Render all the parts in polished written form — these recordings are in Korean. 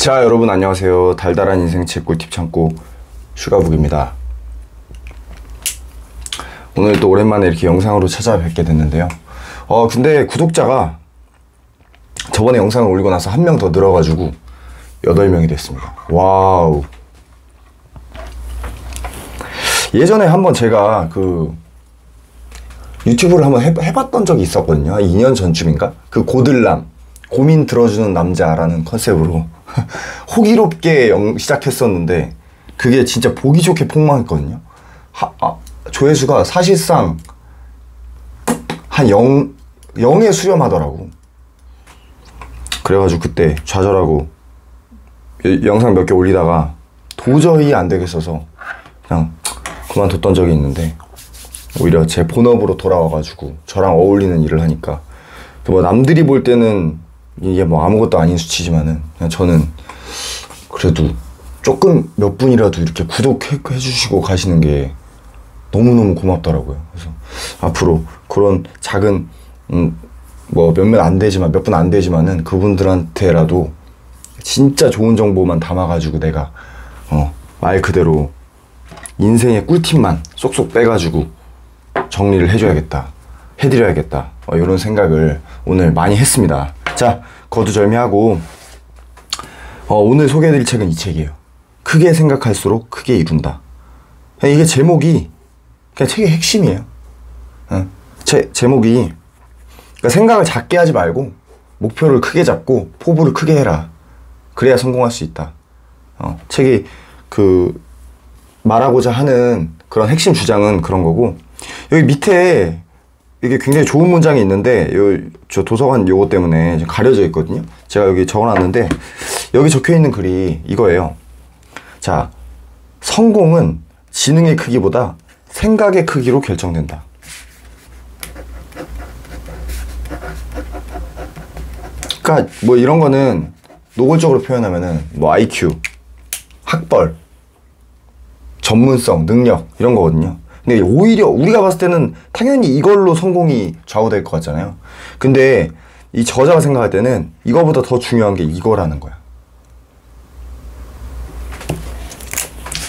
자, 여러분 안녕하세요. 달달한 인생 책 꿀팁 창고 슈가북입니다. 오늘 또 오랜만에 이렇게 영상으로 찾아뵙게 됐는데요. 근데 구독자가 저번에 영상을 올리고 나서 한 명 더 늘어가지고 8명이 됐습니다. 와우. 예전에 한번 제가 유튜브를 한번 해봤던 적이 있었거든요. 한 2년 전쯤인가? 고들남, 고민 들어주는 남자라는 컨셉으로 호기롭게 시작했었는데 그게 진짜 보기 좋게 폭망했거든요. 조회수가 사실상 한 0에 수렴하더라고. 그래가지고 그때 좌절하고 영상 몇 개 올리다가 도저히 안 되겠어서 그냥 그만뒀던 적이 있는데, 오히려 제 본업으로 돌아와가지고 저랑 어울리는 일을 하니까 뭐 남들이 볼 때는 이게 뭐 아무것도 아닌 수치지만은 그냥 저는 그래도 조금 몇 분이라도 이렇게 구독해 주시고 가시는 게 너무너무 고맙더라고요. 그래서 앞으로 그런 작은 뭐 몇몇 안 되지만 몇 분 안 되지만은 그분들한테라도 진짜 좋은 정보만 담아가지고 내가 말 그대로 인생의 꿀팁만 쏙쏙 빼가지고 정리를 해드려야겠다 이런 생각을 오늘 많이 했습니다. 자, 거두절미하고 오늘 소개해드릴 책은 이 책이에요. 크게 생각할수록 크게 이룬다. 이게 제목이 그냥 책의 핵심이에요. 제목이 그러니까 생각을 작게 하지 말고 목표를 크게 잡고 포부를 크게 해라. 그래야 성공할 수 있다. 책이 말하고자 하는 그런 핵심 주장은 그런 거고, 여기 밑에 이게 굉장히 좋은 문장이 있는데 저 도서관 요거 때문에 가려져 있거든요. 제가 여기 적어놨는데 여기 적혀있는 글이 이거예요. 자, 성공은 지능의 크기보다 생각의 크기로 결정된다. 그러니까 뭐 이런 거는 노골적으로 표현하면은 뭐 IQ, 학벌, 전문성, 능력 이런 거거든요. 근데 오히려 우리가 봤을 때는 당연히 이걸로 성공이 좌우될 것 같잖아요. 근데 이 저자가 생각할 때는 이거보다 더 중요한 게 이거라는 거야.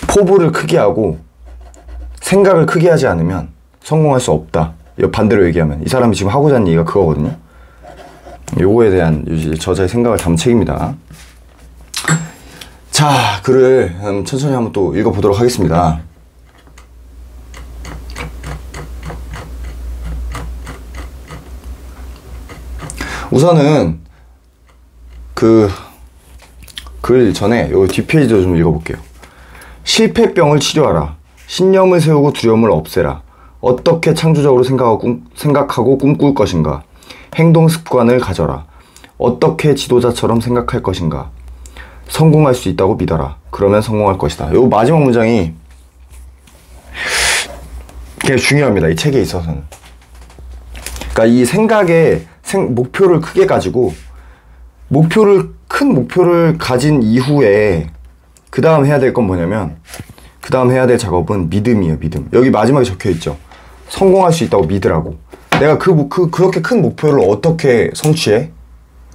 포부를 크게 하고 생각을 크게 하지 않으면 성공할 수 없다. 반대로 얘기하면 이 사람이 지금 하고자 하는 얘기가 그거거든요. 요거에 대한 저자의 생각을 담은 책입니다. 자, 글을 천천히 한번 또 읽어보도록 하겠습니다. 우선은 글 전에 요 뒷페이지도 좀 읽어볼게요. 실패병을 치료하라. 신념을 세우고 두려움을 없애라. 어떻게 창조적으로 생각하고 꿈꿀 것인가. 행동 습관을 가져라. 어떻게 지도자처럼 생각할 것인가. 성공할 수 있다고 믿어라. 그러면 성공할 것이다. 요 마지막 문장이 되게 중요합니다. 이 책에 있어서는. 그러니까 이 생각에 목표를 크게 가지고 큰 목표를 가진 이후에 그 다음 해야 될 건 뭐냐면, 그 다음 해야 될 작업은 믿음이에요. 믿음. 여기 마지막에 적혀있죠. 성공할 수 있다고 믿으라고. 내가 그렇게 큰 목표를 어떻게 성취해?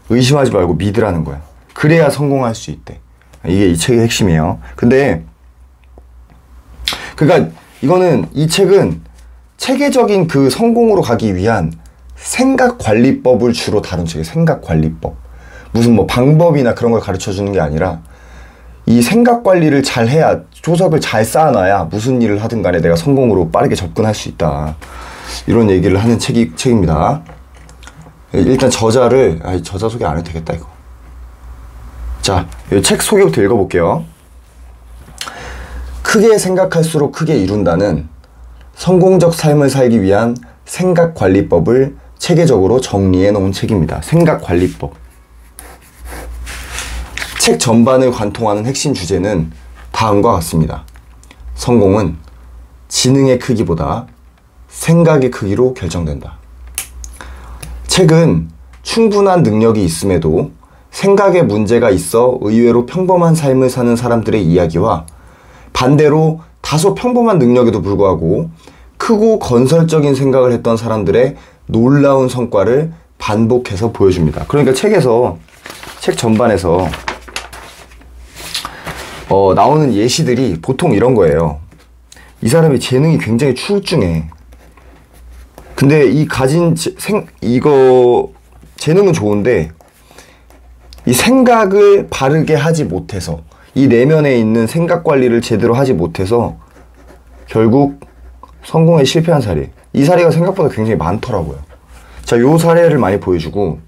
의심하지 말고 믿으라는 거야. 그래야 성공할 수 있대. 이게 이 책의 핵심이에요. 근데 그러니까 이 책은 체계적인 성공으로 가기 위한 생각관리법을 주로 다룬 책이에요. 생각관리법. 무슨 뭐 방법이나 그런 걸 가르쳐 주는 게 아니라 이 생각관리를 잘 해야, 조석을 잘 쌓아놔야 무슨 일을 하든 간에 내가 성공으로 빠르게 접근할 수 있다. 이런 얘기를 하는 책입니다. 일단 저자 소개 안 해도 되겠다 이거. 자, 이 책 소개부터 읽어볼게요. 크게 생각할수록 크게 이룬다는 성공적 삶을 살기 위한 생각관리법을 체계적으로 정리해 놓은 책입니다. 생각관리법. 책 전반을 관통하는 핵심 주제는 다음과 같습니다. 성공은 지능의 크기보다 생각의 크기로 결정된다. 책은 충분한 능력이 있음에도 생각에 문제가 있어 의외로 평범한 삶을 사는 사람들의 이야기와 반대로 다소 평범한 능력에도 불구하고 크고 건설적인 생각을 했던 사람들의 놀라운 성과를 반복해서 보여줍니다. 그러니까 책 전반에서 나오는 예시들이 보통 이런 거예요. 이 사람이 재능이 굉장히 출중해. 근데 이 가진 이거 재능은 좋은데 이 생각을 바르게 하지 못해서, 이 내면에 있는 생각 관리를 제대로 하지 못해서 결국 성공에 실패한 사례. 이 사례가 생각보다 굉장히 많더라고요. 자, 요 사례를 많이 보여주고,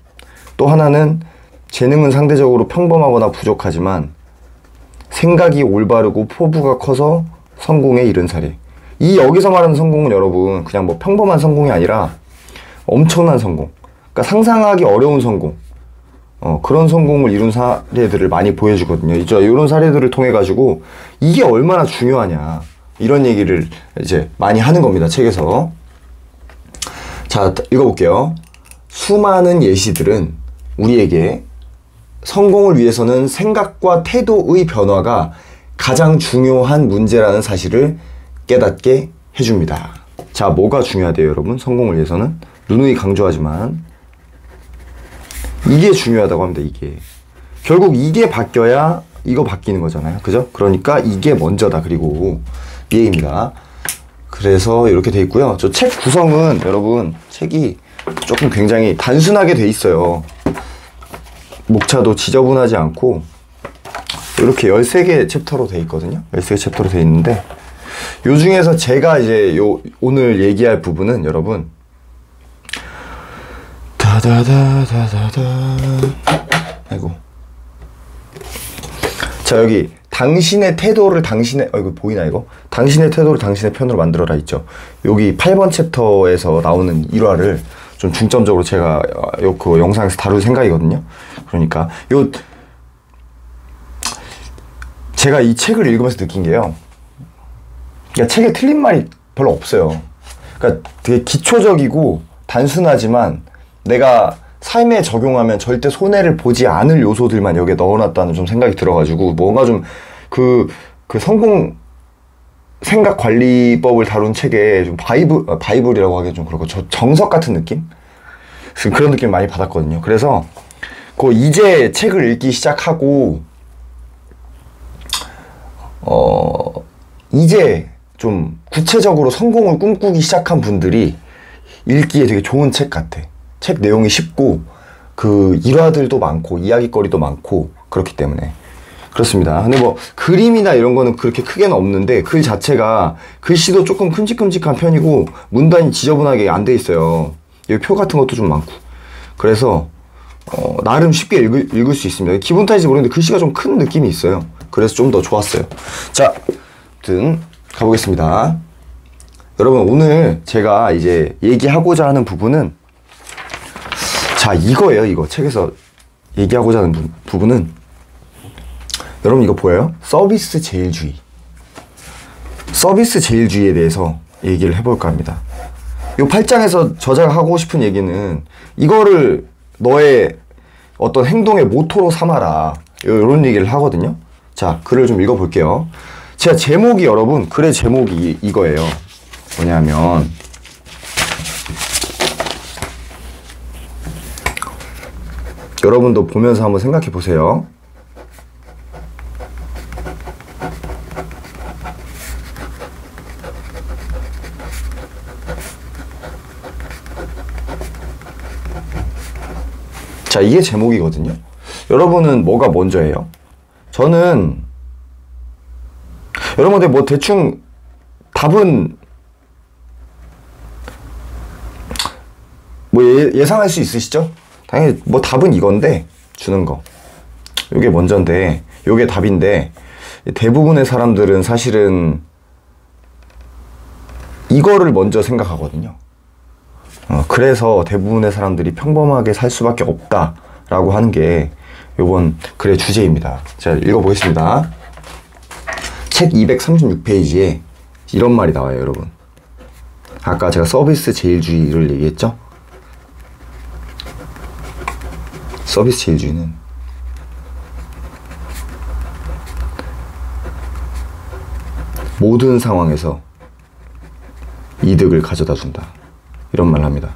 또 하나는 재능은 상대적으로 평범하거나 부족하지만 생각이 올바르고 포부가 커서 성공에 이른 사례. 이 여기서 말하는 성공은 여러분 그냥 뭐 평범한 성공이 아니라 엄청난 성공, 그러니까 상상하기 어려운 성공, 그런 성공을 이룬 사례들을 많이 보여주거든요. 이런 사례들을 통해 가지고 이게 얼마나 중요하냐, 이런 얘기를 이제 많이 하는 겁니다, 책에서. 자, 읽어볼게요. 수많은 예시들은 우리에게 성공을 위해서는 생각과 태도의 변화가 가장 중요한 문제라는 사실을 깨닫게 해줍니다. 자, 뭐가 중요하대요, 여러분? 성공을 위해서는 누누이 강조하지만 이게 중요하다고 합니다. 이게 결국 이게 바뀌어야 이거 바뀌는 거잖아요, 그죠? 그러니까 이게 먼저다. 그리고 이 얘기입니다. 그래서 이렇게 돼 있고요. 저 책 구성은 여러분, 책이 조금 굉장히 단순하게 돼 있어요. 목차도 지저분하지 않고 이렇게 13개 챕터로 돼 있거든요. 13개 챕터로 돼 있는데, 요 중에서 제가 이제 오늘 얘기할 부분은 여러분, 아이고. 자, 여기 당신의 태도를 이거 보이나 이거? 당신의 태도를 당신의 편으로 만들어라 있죠. 여기 8번 챕터에서 나오는 일화를 좀 중점적으로 제가 그 영상에서 다룰 생각이거든요. 그러니까 제가 이 책을 읽으면서 느낀 게요, 그러니까 책에 틀린 말이 별로 없어요. 그러니까 되게 기초적이고 단순하지만 내가 삶에 적용하면 절대 손해를 보지 않을 요소들만 여기에 넣어놨다는 좀 생각이 들어가지고, 뭔가 좀 그 성공 생각 관리법을 다룬 책에 좀 바이블이라고 하기 좀 그렇고 정석 같은 느낌? 그런 느낌 많이 받았거든요. 그래서 이제 책을 읽기 시작하고 이제 좀 구체적으로 성공을 꿈꾸기 시작한 분들이 읽기에 되게 좋은 책 같아. 책 내용이 쉽고 그 일화들도 많고 이야기거리도 많고 그렇기 때문에 그렇습니다. 근데 뭐 그림이나 이런 거는 그렇게 크게는 없는데 글 자체가 글씨도 조금 큼직큼직한 편이고 문단이 지저분하게 안 돼 있어요. 여기 표 같은 것도 좀 많고. 그래서 나름 쉽게 읽을 수 있습니다. 기분 탓인지 모르겠는데 글씨가 좀 큰 느낌이 있어요. 그래서 좀 더 좋았어요. 자, 아무튼 가보겠습니다. 여러분, 오늘 제가 이제 얘기하고자 하는 부분은, 자, 이거예요. 이거 책에서 얘기하고자 하는 부분은, 여러분 이거 보여요? 서비스 제일주의. 서비스 제일주의에 대해서 얘기를 해볼까 합니다. 이 8장에서 저자가 하고 싶은 얘기는 이거를 너의 어떤 행동의 모토로 삼아라, 이런 얘기를 하거든요. 자, 글을 좀 읽어볼게요. 제가 제목이, 여러분, 글의 제목이 이거예요. 뭐냐면 여러분도 보면서 한번 생각해 보세요. 자, 이게 제목이거든요. 여러분은 뭐가 먼저예요? 저는 여러분들 뭐 대충 답은 뭐 예상할 수 있으시죠? 당연히 뭐 답은 이건데, 주는 거 요게 먼저인데, 요게 답인데, 대부분의 사람들은 사실은 이거를 먼저 생각하거든요. 그래서 대부분의 사람들이 평범하게 살 수밖에 없다라고 하는 게 요번 글의 주제입니다. 자, 읽어보겠습니다. 책 236페이지에 이런 말이 나와요, 여러분. 아까 제가 서비스 제일주의를 얘기했죠? 서비스 제일주의는 모든 상황에서 이득을 가져다 준다, 이런 말을 합니다.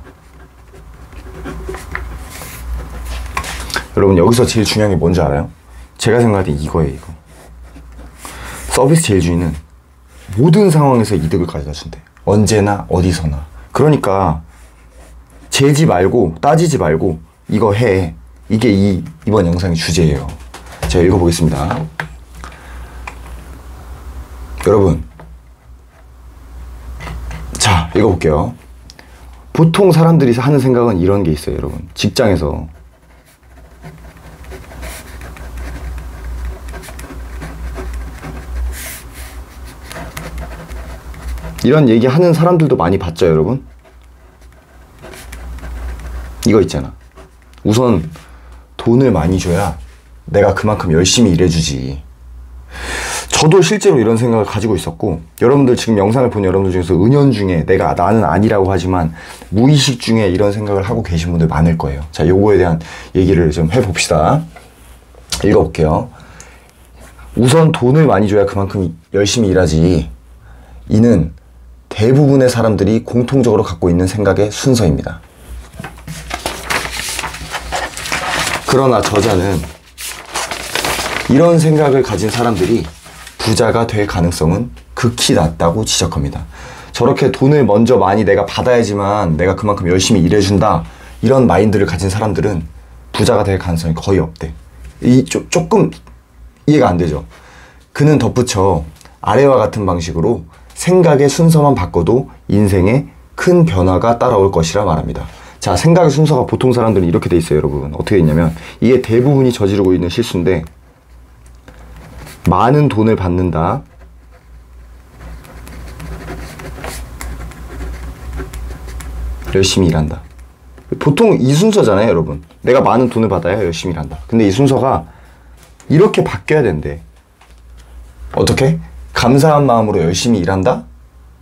여러분, 여기서 제일 중요한 게 뭔지 알아요? 제가 생각할 때 이거예요, 이거. 서비스 제일주의는 모든 상황에서 이득을 가져다 준대. 언제나 어디서나. 그러니까 재지 말고 따지지 말고 이거 해. 이게 이번 영상의 주제예요. 제가 읽어보겠습니다. 여러분, 자, 읽어볼게요. 보통 사람들이 하는 생각은 이런 게 있어요, 여러분. 직장에서 이런 얘기 하는 사람들도 많이 봤죠, 여러분? 이거 있잖아. 우선 돈을 많이 줘야 내가 그만큼 열심히 일해주지. 저도 실제로 이런 생각을 가지고 있었고, 여러분들 지금 영상을 본 여러분들 중에서 은연중에 나는 아니라고 하지만 무의식 중에 이런 생각을 하고 계신 분들 많을 거예요. 자, 요거에 대한 얘기를 좀 해봅시다. 읽어볼게요. 우선 돈을 많이 줘야 그만큼 열심히 일하지. 이는 대부분의 사람들이 공통적으로 갖고 있는 생각의 순서입니다. 그러나 저자는 이런 생각을 가진 사람들이 부자가 될 가능성은 극히 낮다고 지적합니다. 저렇게 돈을 먼저 많이 내가 받아야지만 내가 그만큼 열심히 일해준다, 이런 마인드를 가진 사람들은 부자가 될 가능성이 거의 없대. 조금 이해가 안 되죠? 그는 덧붙여 아래와 같은 방식으로 생각의 순서만 바꿔도 인생에 큰 변화가 따라올 것이라 말합니다. 자, 생각의 순서가 보통 사람들은 이렇게 돼 있어요, 여러분. 어떻게 있냐면, 이게 대부분이 저지르고 있는 실수인데, 많은 돈을 받는다. 열심히 일한다. 보통 이 순서잖아요, 여러분. 내가 많은 돈을 받아야 열심히 일한다. 근데 이 순서가 이렇게 바뀌어야 된대. 어떻게? 감사한 마음으로 열심히 일한다?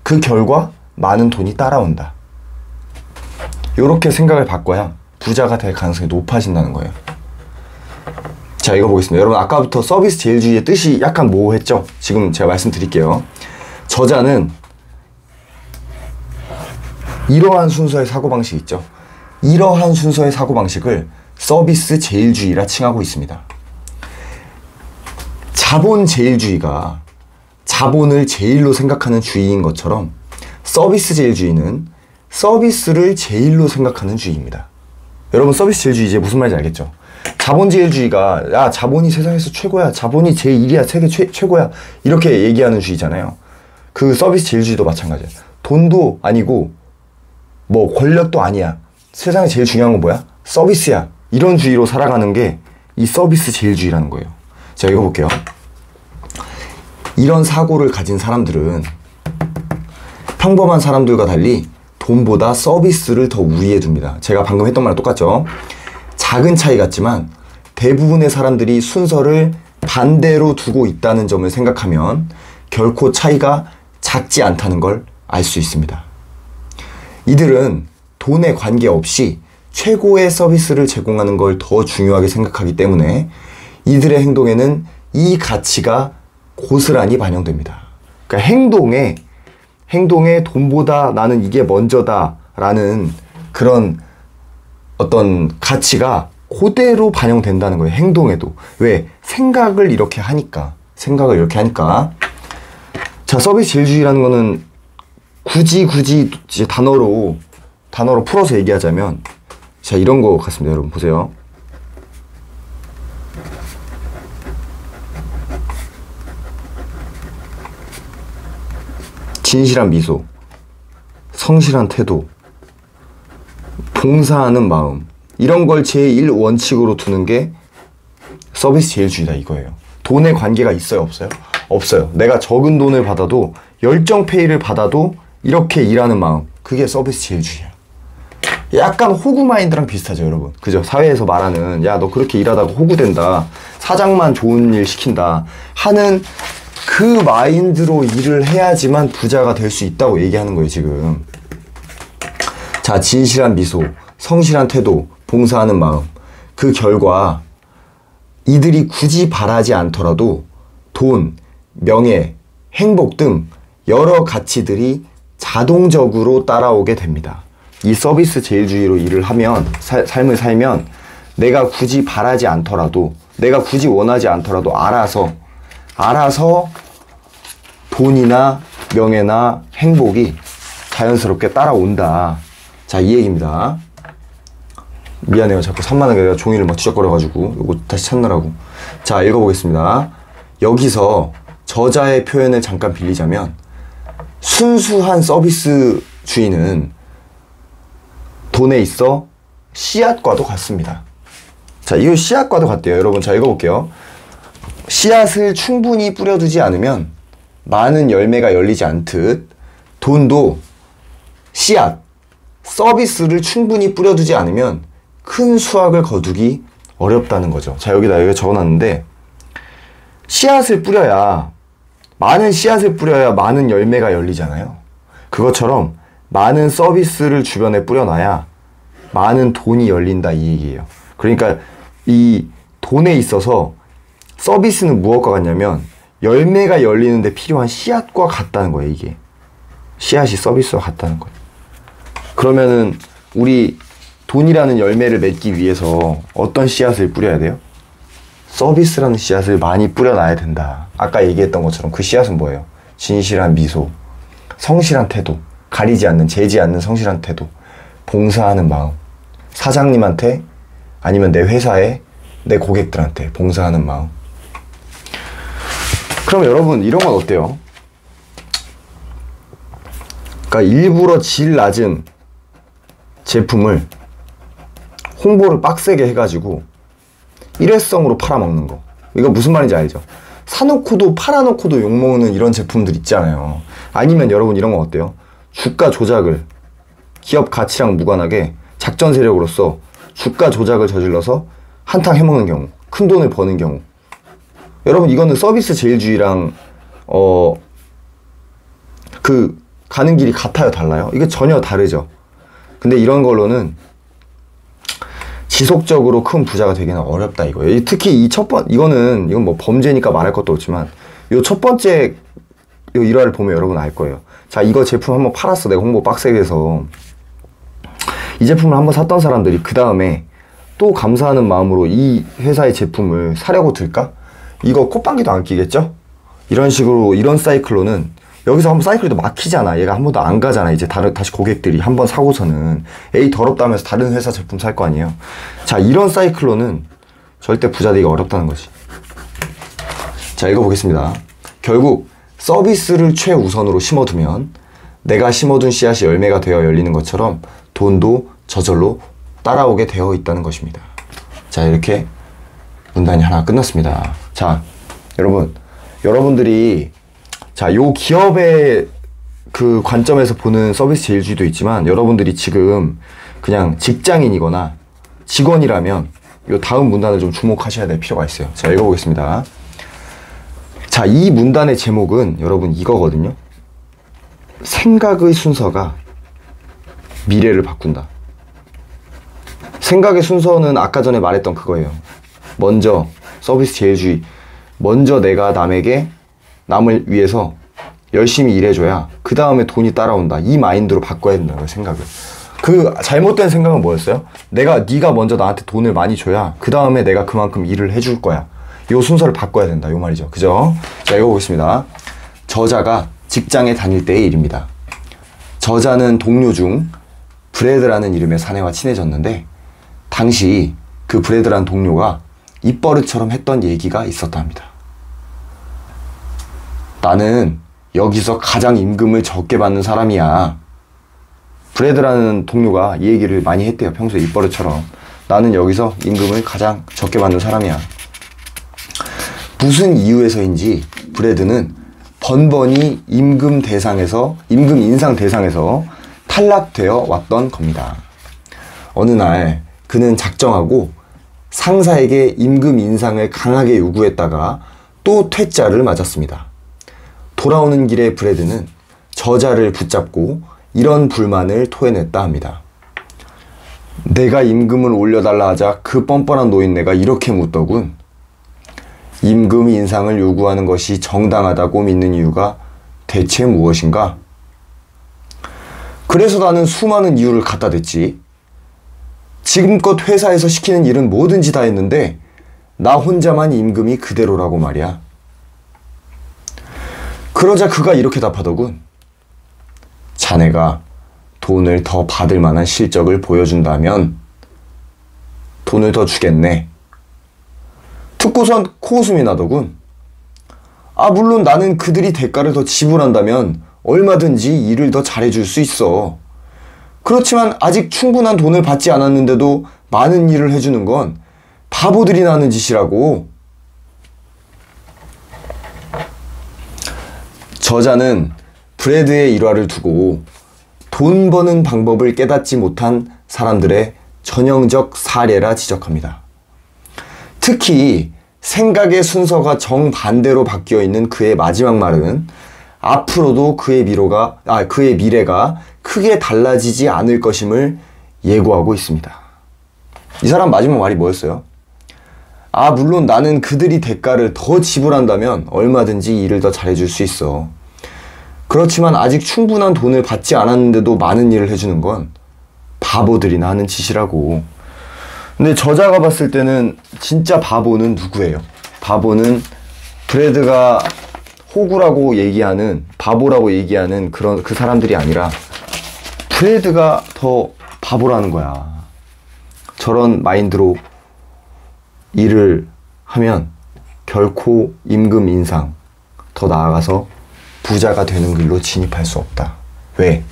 그 결과 많은 돈이 따라온다. 이렇게 생각을 바꿔야 부자가 될 가능성이 높아진다는 거예요. 자, 읽어보겠습니다. 여러분, 아까부터 서비스 제일주의의 뜻이 약간 모호했죠? 지금 제가 말씀드릴게요. 저자는 이러한 순서의 사고방식이 있죠. 이러한 순서의 사고방식을 서비스 제일주의라 칭하고 있습니다. 자본 제일주의가 자본을 제일로 생각하는 주의인 것처럼 서비스 제일주의는 서비스를 제일로 생각하는 주의입니다. 여러분, 서비스 제일주의 이제 무슨 말인지 알겠죠? 자본 제일주의가 야, 자본이 세상에서 최고야, 자본이 제1이야, 세계 최고야, 이렇게 얘기하는 주의잖아요. 그 서비스 제일주의도 마찬가지야. 돈도 아니고 뭐 권력도 아니야, 세상에 제일 중요한 건 뭐야? 서비스야. 이런 주의로 살아가는 게 이 서비스 제일주의라는 거예요. 자, 읽어볼게요. 이런 사고를 가진 사람들은 평범한 사람들과 달리 돈보다 서비스를 더 우위에 둡니다. 제가 방금 했던 말랑 똑같죠? 작은 차이 같지만 대부분의 사람들이 순서를 반대로 두고 있다는 점을 생각하면 결코 차이가 작지 않다는 걸 알 수 있습니다. 이들은 돈에 관계없이 최고의 서비스를 제공하는 걸 더 중요하게 생각하기 때문에 이들의 행동에는 이 가치가 고스란히 반영됩니다. 그러니까 행동에 돈보다 나는 이게 먼저다 라는 그런 어떤 가치가 그대로 반영된다는 거예요. 행동에도. 왜? 생각을 이렇게 하니까. 자, 서비스 제일주의라는 거는 굳이 이제 단어로 풀어서 얘기하자면, 자, 이런 거 같습니다. 여러분 보세요. 진실한 미소, 성실한 태도, 봉사하는 마음, 이런 걸 제1원칙으로 두는 게 서비스 제일주의다 이거예요. 돈에 관계가 있어요, 없어요? 없어요. 내가 적은 돈을 받아도, 열정 페이를 받아도 이렇게 일하는 마음, 그게 서비스 제일주의야. 약간 호구 마인드랑 비슷하죠, 여러분. 그죠? 사회에서 말하는, 야, 너 그렇게 일하다가 호구된다, 사장만 좋은 일 시킨다 하는 그 마인드로 일을 해야지만 부자가 될 수 있다고 얘기하는 거예요, 지금. 자, 진실한 미소, 성실한 태도, 봉사하는 마음, 그 결과 이들이 굳이 바라지 않더라도 돈, 명예, 행복 등 여러 가치들이 자동적으로 따라오게 됩니다. 이 서비스 제일주의로 일을 하면, 삶을 살면 내가 굳이 바라지 않더라도, 내가 굳이 원하지 않더라도 알아서 돈이나 명예나 행복이 자연스럽게 따라온다. 자, 이 얘기입니다. 미안해요. 자꾸 산만하게 내가 종이를 막 뒤적거려가지고 이거 다시 찾느라고. 자, 읽어보겠습니다. 여기서 저자의 표현을 잠깐 빌리자면 순수한 서비스 주의는 돈에 있어 씨앗과도 같습니다. 자, 이거 씨앗과도 같대요. 여러분, 자, 읽어볼게요. 씨앗을 충분히 뿌려두지 않으면 많은 열매가 열리지 않듯 돈도 씨앗, 서비스를 충분히 뿌려두지 않으면 큰 수확을 거두기 어렵다는 거죠. 자, 여기 적어놨는데 많은 씨앗을 뿌려야 많은 열매가 열리잖아요. 그것처럼 많은 서비스를 주변에 뿌려놔야 많은 돈이 열린다, 이 얘기예요. 그러니까 이 돈에 있어서 서비스는 무엇과 같냐면 열매가 열리는데 필요한 씨앗과 같다는 거예요. 이게 씨앗이 서비스와 같다는 거예요. 그러면은 우리 돈이라는 열매를 맺기 위해서 어떤 씨앗을 뿌려야 돼요? 서비스라는 씨앗을 많이 뿌려놔야 된다. 아까 얘기했던 것처럼 그 씨앗은 뭐예요? 진실한 미소, 성실한 태도, 가리지 않는, 재지 않는 성실한 태도, 봉사하는 마음, 사장님한테 아니면 내 회사에, 내 고객들한테 봉사하는 마음. 그럼 여러분, 이런 건 어때요? 그러니까 일부러 질 낮은 제품을 홍보를 빡세게 해가지고 일회성으로 팔아먹는 거. 이거 무슨 말인지 알죠? 사놓고도 팔아놓고도 욕먹는 이런 제품들 있잖아요. 아니면 여러분, 이런 건 어때요? 주가 조작을 기업 가치랑 무관하게 작전 세력으로서 주가 조작을 저질러서 한탕 해먹는 경우, 큰 돈을 버는 경우. 여러분, 이거는 서비스 제일주의랑 그 가는 길이 같아요, 달라요? 이게 전혀 다르죠. 근데 이런 걸로는 지속적으로 큰 부자가 되기는 어렵다, 이거예요. 특히 이건 뭐 범죄니까 말할 것도 없지만 요 첫 번째 요 일화를 보면 여러분 알 거예요. 자, 이거 제품 한번 팔았어. 내가 홍보 빡세게 해서. 이 제품을 한번 샀던 사람들이 그 다음에 또 감사하는 마음으로 이 회사의 제품을 사려고 들까? 이거 콧방귀도 안 끼겠죠? 이런 식으로, 이런 사이클로는 여기서 한번 사이클도 막히잖아. 얘가 한 번도 안 가잖아. 이제 다시 고객들이 한 번 사고서는 에이 더럽다면서 다른 회사 제품 살 거 아니에요. 자, 이런 사이클로는 절대 부자 되기가 어렵다는 거지. 자, 읽어보겠습니다. 결국 서비스를 최우선으로 심어두면 내가 심어둔 씨앗이 열매가 되어 열리는 것처럼 돈도 저절로 따라오게 되어 있다는 것입니다. 자, 이렇게 문단이 하나 끝났습니다. 자, 여러분들이 자, 요 기업의 그 관점에서 보는 서비스 제일주의도 있지만 여러분들이 지금 그냥 직장인이거나 직원이라면 요 다음 문단을 좀 주목하셔야 될 필요가 있어요. 자, 읽어보겠습니다. 자, 이 문단의 제목은 여러분 이거거든요. 생각의 순서가 미래를 바꾼다. 생각의 순서는 아까 전에 말했던 그거예요. 먼저 서비스 제일주의, 먼저 내가 남을 위해서 열심히 일해줘야 그 다음에 돈이 따라온다. 이 마인드로 바꿔야 된다는 생각을. 그 잘못된 생각은 뭐였어요? 네가 먼저 나한테 돈을 많이 줘야 그 다음에 내가 그만큼 일을 해줄 거야. 요 순서를 바꿔야 된다. 요 말이죠. 그죠? 자, 읽어보겠습니다. 저자가 직장에 다닐 때의 일입니다. 저자는 동료 중 브래드라는 이름의 사내와 친해졌는데 당시 그 브래드라는 동료가 입버릇처럼 했던 얘기가 있었다 합니다. 나는 여기서 가장 임금을 적게 받는 사람이야. 브래드라는 동료가 이 얘기를 많이 했대요. 평소에 입버릇처럼. 나는 여기서 임금을 가장 적게 받는 사람이야. 무슨 이유에서인지 브래드는 번번이 임금 인상 대상에서 탈락되어 왔던 겁니다. 어느 날 그는 작정하고 상사에게 임금 인상을 강하게 요구했다가 또 퇴짜를 맞았습니다. 돌아오는 길에 브래드는 저자를 붙잡고 이런 불만을 토해냈다 합니다. 내가 임금을 올려달라 하자 그 뻔뻔한 노인네가 이렇게 묻더군. 임금 인상을 요구하는 것이 정당하다고 믿는 이유가 대체 무엇인가? 그래서 나는 수많은 이유를 갖다 댔지. 지금껏 회사에서 시키는 일은 뭐든지 다 했는데 나 혼자만 임금이 그대로라고 말이야. 그러자 그가 이렇게 답하더군. 자네가 돈을 더 받을 만한 실적을 보여준다면 돈을 더 주겠네. 듣고선 코웃음이 나더군. 아, 물론 나는 그들이 대가를 더 지불한다면 얼마든지 일을 더 잘해줄 수 있어. 그렇지만 아직 충분한 돈을 받지 않았는데도 많은 일을 해주는 건 바보들이 하는 짓이라고. 저자는 브래드의 일화를 두고 돈 버는 방법을 깨닫지 못한 사람들의 전형적 사례라 지적합니다. 특히 생각의 순서가 정반대로 바뀌어 있는 그의 마지막 말은 앞으로도 그의 미래가 크게 달라지지 않을 것임을 예고하고 있습니다. 이 사람 마지막 말이 뭐였어요? 아, 물론 나는 그들이 대가를 더 지불한다면 얼마든지 일을 더 잘해줄 수 있어. 그렇지만 아직 충분한 돈을 받지 않았는데도 많은 일을 해주는 건 바보들이나 하는 짓이라고. 근데 저자가 봤을 때는 진짜 바보는 누구예요? 바보는 브래드가 호구라고 얘기하는, 바보라고 얘기하는 그 사람들이 아니라 브래드가 더 바보라는 거야. 저런 마인드로 일을 하면 결코 임금 인상, 더 나아가서 부자가 되는 길로 진입할 수 없다. 왜?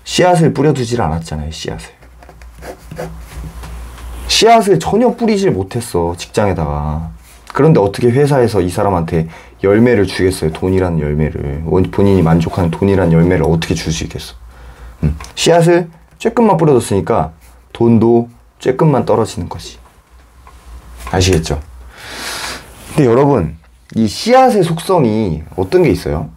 씨앗을 뿌려두질 않았잖아요, 씨앗을. 씨앗을 전혀 뿌리질 못했어, 직장에다가. 그런데 어떻게 회사에서 이 사람한테 열매를 주겠어요, 돈이라는 열매를. 본인이 만족하는 돈이라는 열매를 어떻게 줄 수 있겠어. 씨앗을 쬐끔만 뿌려뒀으니까 돈도 쬐끔만 떨어지는 거지. 아시겠죠? 근데 여러분, 이 씨앗의 속성이 어떤 게 있어요?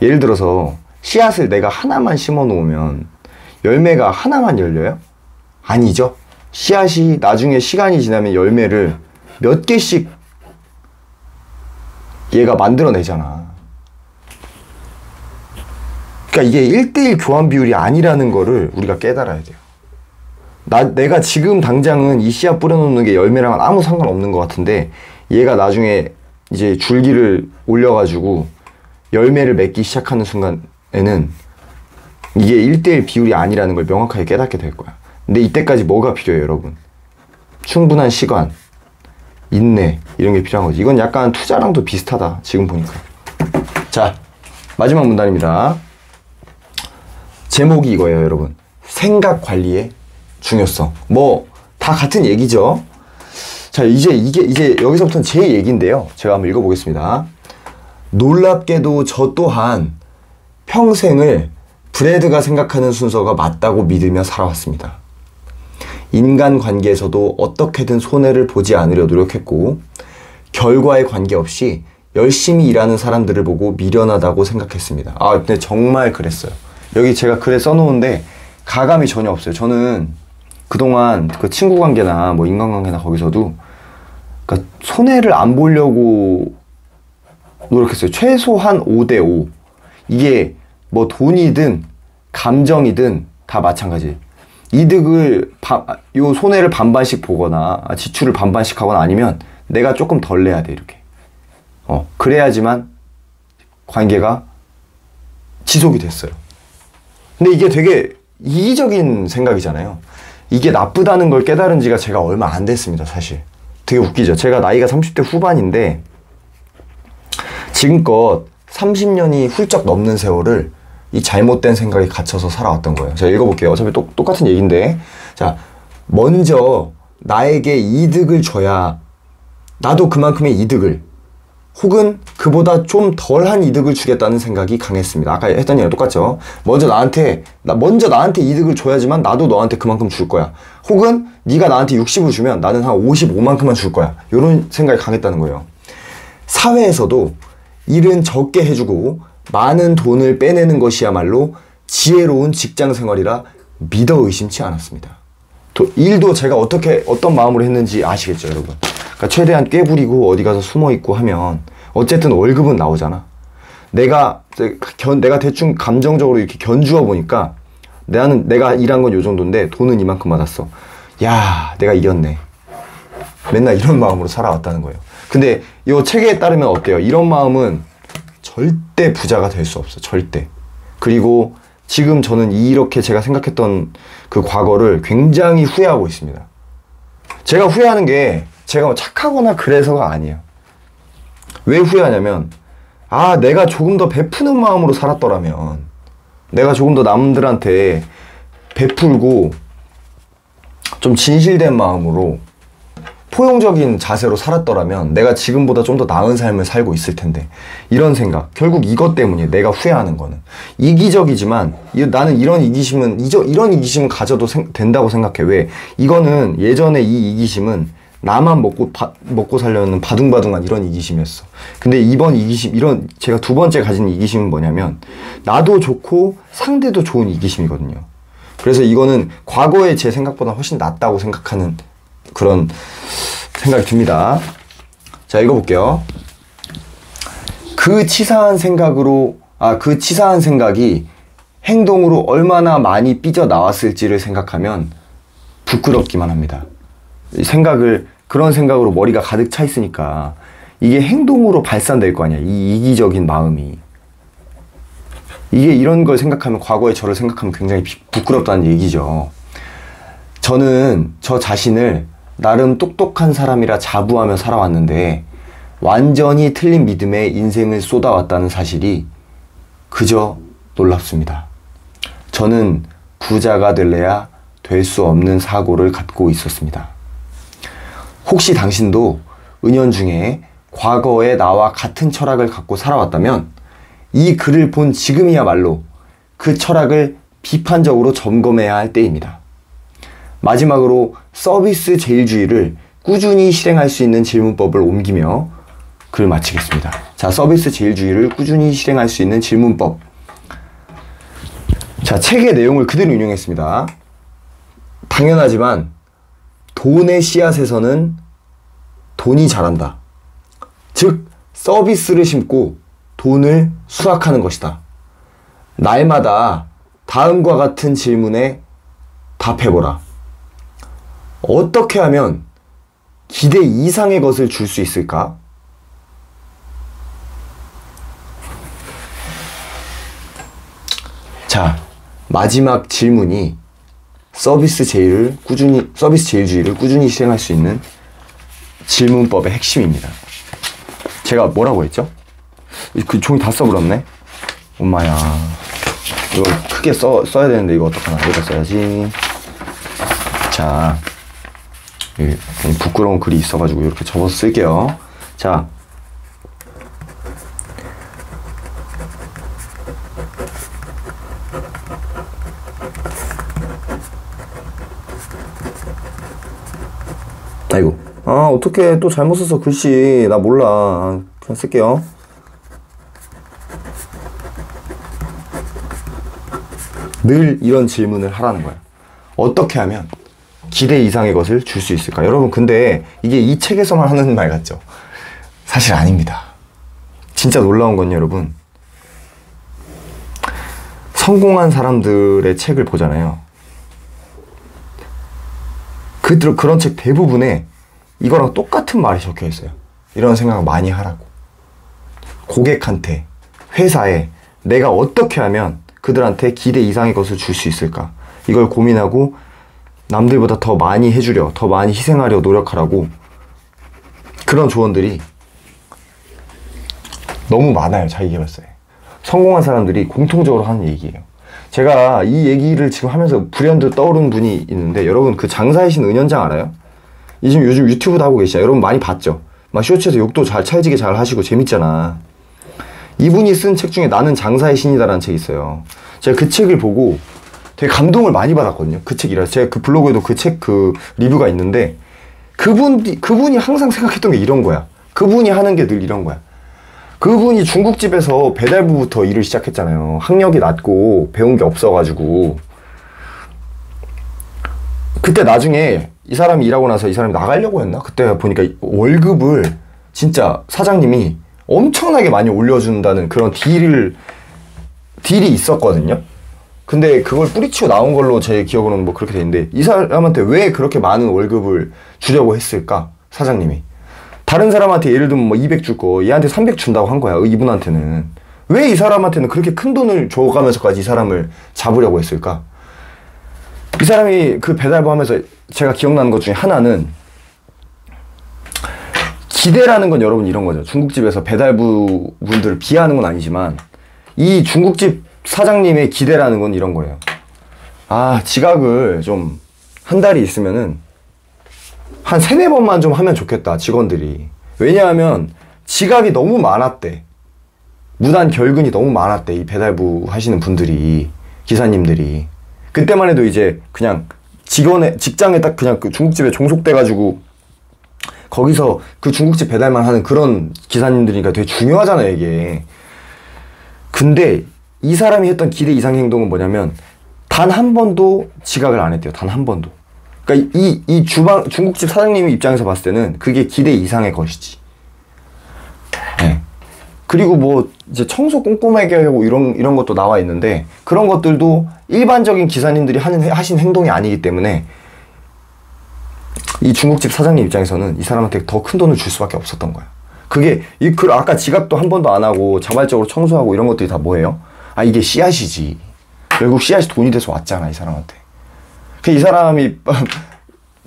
예를 들어서 씨앗을 내가 하나만 심어 놓으면 열매가 하나만 열려요? 아니죠. 씨앗이 나중에 시간이 지나면 열매를 몇 개씩 얘가 만들어내잖아. 그러니까 이게 1:1 교환 비율이 아니라는 거를 우리가 깨달아야 돼요. 내가 지금 당장은 이 씨앗 뿌려놓는 게 열매랑은 아무 상관없는 것 같은데 얘가 나중에 이제 줄기를 올려가지고 열매를 맺기 시작하는 순간에는 이게 1:1 비율이 아니라는 걸 명확하게 깨닫게 될 거야. 근데 이때까지 뭐가 필요해요, 여러분? 충분한 시간, 인내, 이런 게 필요한 거지. 이건 약간 투자랑도 비슷하다, 지금 보니까. 자, 마지막 문단입니다. 제목이 이거예요, 여러분. 생각 관리의 중요성. 뭐 다 같은 얘기죠. 자, 이제 여기서부터는 제 얘기인데요. 제가 한번 읽어보겠습니다. 놀랍게도 저 또한 평생을 브래드가 생각하는 순서가 맞다고 믿으며 살아왔습니다. 인간관계에서도 어떻게든 손해를 보지 않으려 노력했고 결과에 관계없이 열심히 일하는 사람들을 보고 미련하다고 생각했습니다. 아, 근데 정말 그랬어요. 여기 제가 글에 써놓은데 가감이 전혀 없어요. 저는 그동안 그 친구관계나 뭐 인간관계나 거기서도 그러니까 손해를 안 보려고 노력했어요. 최소한 5:5. 이게 뭐 돈이든 감정이든 다 마찬가지. 이득을 요 손해를 반반씩 보거나 지출을 반반씩 하거나 아니면 내가 조금 덜 내야 돼, 이렇게. 그래야지만 관계가 지속이 됐어요. 근데 이게 되게 이기적인 생각이잖아요. 이게 나쁘다는 걸 깨달은 지가 제가 얼마 안 됐습니다, 사실. 되게 웃기죠. 제가 나이가 30대 후반인데 지금껏 30년이 훌쩍 넘는 세월을 이 잘못된 생각에 갇혀서 살아왔던 거예요. 제가 읽어볼게요. 어차피 똑같은 얘기인데. 자, 먼저 나에게 이득을 줘야 나도 그만큼의 이득을 혹은 그보다 좀 덜한 이득을 주겠다는 생각이 강했습니다. 아까 했던 얘기랑 똑같죠. 먼저 나한테 이득을 줘야지만 나도 너한테 그만큼 줄 거야. 혹은 네가 나한테 60을 주면 나는 한 55만큼만 줄 거야. 이런 생각이 강했다는 거예요. 사회에서도 일은 적게 해주고 많은 돈을 빼내는 것이야말로 지혜로운 직장 생활이라 믿어 의심치 않았습니다. 일도 제가 어떤 마음으로 했는지 아시겠죠, 여러분? 그러니까 최대한 꾀부리고 어디 가서 숨어 있고 하면 어쨌든 월급은 나오잖아. 내가 대충 감정적으로 이렇게 견주어 보니까 내가 일한 건 요 정도인데 돈은 이만큼 받았어. 야, 내가 이겼네. 맨날 이런 마음으로 살아왔다는 거예요. 근데 이 책에 따르면 어때요? 이런 마음은 절대 부자가 될 수 없어. 절대. 그리고 지금 저는 이렇게 제가 생각했던 그 과거를 굉장히 후회하고 있습니다. 제가 후회하는 게 제가 뭐 착하거나 그래서가 아니에요. 왜 후회하냐면 내가 조금 더 베푸는 마음으로 살았더라면, 내가 조금 더 남들한테 베풀고 좀 진실된 마음으로 포용적인 자세로 살았더라면 내가 지금보다 좀 더 나은 삶을 살고 있을 텐데, 이런 생각. 결국 이것 때문이에요. 내가 후회하는 거는. 이기적이지만 나는 이런 이기심은 가져도 된다고 생각해. 왜? 이거는 예전에 이 이기심은 나만 먹고 살려는 바둥바둥한 이런 이기심이었어. 근데 이번 이기심, 제가 두 번째 가진 이기심은 뭐냐면, 나도 좋고 상대도 좋은 이기심이거든요. 그래서 이거는 과거의 제 생각보다 훨씬 낫다고 생각하는 그런 생각이 듭니다. 자, 읽어볼게요. 그 치사한 생각이 행동으로 얼마나 많이 삐져나왔을지를 생각하면 부끄럽기만 합니다. 그런 생각으로 머리가 가득 차 있으니까 이게 행동으로 발산될 거 아니야. 이 이기적인 마음이. 이게 이런 걸 생각하면, 과거의 저를 생각하면 굉장히 부끄럽다는 얘기죠. 저는 저 자신을 나름 똑똑한 사람이라 자부하며 살아왔는데 완전히 틀린 믿음에 인생을 쏟아왔다는 사실이 그저 놀랍습니다. 저는 부자가 될래야 될 수 없는 사고를 갖고 있었습니다. 혹시 당신도 은연중에 과거의 나와 같은 철학을 갖고 살아왔다면 이 글을 본 지금이야말로 그 철학을 비판적으로 점검해야 할 때입니다. 마지막으로 서비스 제일주의를 꾸준히 실행할 수 있는 질문법을 옮기며 글 마치겠습니다. 자, 서비스 제일주의를 꾸준히 실행할 수 있는 질문법. 자, 책의 내용을 그대로 인용했습니다. 당연하지만 돈의 씨앗에서는 돈이 자란다. 즉, 서비스를 심고 돈을 수확하는 것이다. 날마다 다음과 같은 질문에 답해보라. 어떻게 하면 기대 이상의 것을 줄 수 있을까? 자, 마지막 질문이 서비스 제일주의를 꾸준히 실행할 수 있는 질문법의 핵심입니다. 제가 뭐라고 했죠? 그 종이 다 써버렸네? 엄마야. 이거 크게 써야 되는데 이거 어떡하나. 여기다 써야지. 자, 부끄러운 글이 있어가지고 이렇게 접어서 쓸게요. 자, 아이고, 어떡해. 또 잘못 썼어. 글씨 나 몰라. 그냥 쓸게요. 늘 이런 질문을 하라는 거야. 어떻게 하면 기대 이상의 것을 줄 수 있을까? 여러분, 근데 이게 이 책에서만 하는 말 같죠? 사실 아닙니다. 진짜 놀라운 건 여러분, 성공한 사람들의 책을 보잖아요. 그런 책 대부분에 이거랑 똑같은 말이 적혀 있어요. 이런 생각을 많이 하라고. 고객한테, 회사에 내가 어떻게 하면 그들한테 기대 이상의 것을 줄 수 있을까? 이걸 고민하고 남들보다 더 많이 해주려, 더 많이 희생하려 노력하라고. 그런 조언들이 너무 많아요. 자기계발서에. 성공한 사람들이 공통적으로 하는 얘기예요. 제가 이 얘기를 지금 하면서 불현듯 떠오르는 분이 있는데, 여러분 그 장사의 신 은현장 알아요? 요즘 유튜브도 하고 계시잖아요. 여러분 많이 봤죠? 막 쇼츠에서 욕도 찰지게 잘 하시고 재밌잖아. 이분이 쓴 책 중에 나는 장사의 신이다라는 책이 있어요. 제가 그 책을 보고 되게 감동을 많이 받았거든요. 그 책이라. 제가 그 블로그에도 그 책 리뷰가 있는데, 그분이 항상 생각했던 게 이런 거야. 그분이 하는 게 늘 이런 거야. 그분이 중국집에서 배달부부터 일을 시작했잖아요. 학력이 낮고 배운 게 없어가지고. 그때 나중에 이 사람이 일하고 나서 이 사람이 나가려고 했나? 그때 보니까 월급을 진짜 사장님이 엄청나게 많이 올려준다는 그런 딜이 있었거든요. 근데 그걸 뿌리치고 나온 걸로 제 기억으로는 뭐 그렇게 돼 있는데, 이 사람한테 왜 그렇게 많은 월급을 주려고 했을까? 사장님이. 다른 사람한테 예를 들면 뭐 200 줄 거 얘한테 300 준다고 한 거야. 이분한테는. 왜 이 사람한테는 그렇게 큰 돈을 줘가면서까지 이 사람을 잡으려고 했을까? 이 사람이 그 배달부 하면서 제가 기억나는 것 중에 하나는, 기대라는 건 여러분 이런 거죠. 중국집에서 배달부 분들을 비하하는 건 아니지만 이 중국집 사장님의 기대라는 건 이런 거예요. 아, 지각을 좀 한 달이 있으면은 한 3-4번만 좀 하면 좋겠다, 직원들이. 왜냐하면 지각이 너무 많았대. 무단 결근이 너무 많았대, 이 배달부 하시는 분들이, 기사님들이. 그때만 해도 이제 그냥 직장에 딱 그냥 그 중국집에 종속돼가지고 거기서 그 중국집 배달만 하는 그런 기사님들이니까 되게 중요하잖아요, 이게. 근데 이 사람이 했던 기대 이상 행동은 뭐냐면 단 한 번도 지각을 안 했대요. 단 한 번도. 그러니까 이 중국집 사장님 입장에서 봤을 때는 그게 기대 이상의 것이지. 네. 그리고 뭐 이제 청소 꼼꼼하게 하고 이런 것도 나와 있는데, 그런 것들도 일반적인 기사님들이 하신 행동이 아니기 때문에 이 중국집 사장님 입장에서는 이 사람한테 더 큰 돈을 줄 수밖에 없었던 거야. 그게 아까 지각도 한 번도 안 하고 자발적으로 청소하고 이런 것들이 다 뭐예요? 아, 이게 씨앗이지. 결국 씨앗이 돈이 돼서 왔잖아, 이 사람한테. 이 사람이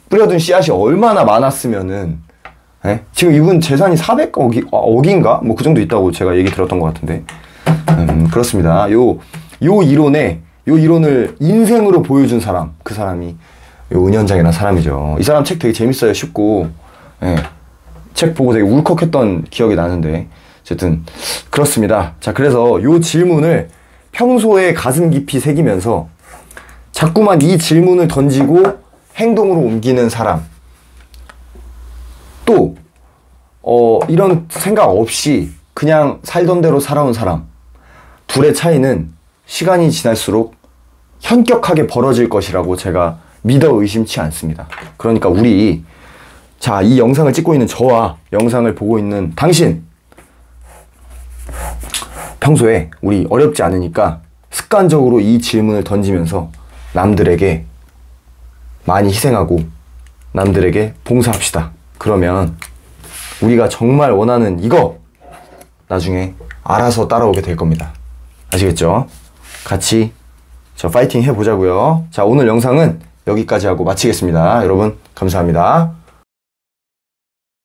뿌려둔 씨앗이 얼마나 많았으면은, 예? 지금 이분 재산이 400억인가? 뭐 그 정도 있다고 제가 얘기 들었던 것 같은데. 그렇습니다. 요 이론을 인생으로 보여준 사람, 그 사람이 요 은현장이라는 사람이죠. 이 사람 책 되게 재밌어요. 쉽고, 예. 책 보고 되게 울컥했던 기억이 나는데, 어쨌든 그렇습니다. 자, 그래서 요 질문을 평소에 가슴 깊이 새기면서 자꾸만 이 질문을 던지고 행동으로 옮기는 사람, 또 이런 생각 없이 그냥 살던 대로 살아온 사람, 둘의 차이는 시간이 지날수록 현격하게 벌어질 것이라고 제가 믿어 의심치 않습니다. 그러니까 우리, 자, 이 영상을 찍고 있는 저와 영상을 보고 있는 당신, 평소에 우리 어렵지 않으니까 습관적으로 이 질문을 던지면서 남들에게 많이 희생하고 남들에게 봉사합시다. 그러면 우리가 정말 원하는 이거 나중에 알아서 따라오게 될 겁니다. 아시겠죠? 같이 저 파이팅 해보자고요. 자, 오늘 영상은 여기까지 하고 마치겠습니다. 여러분 감사합니다.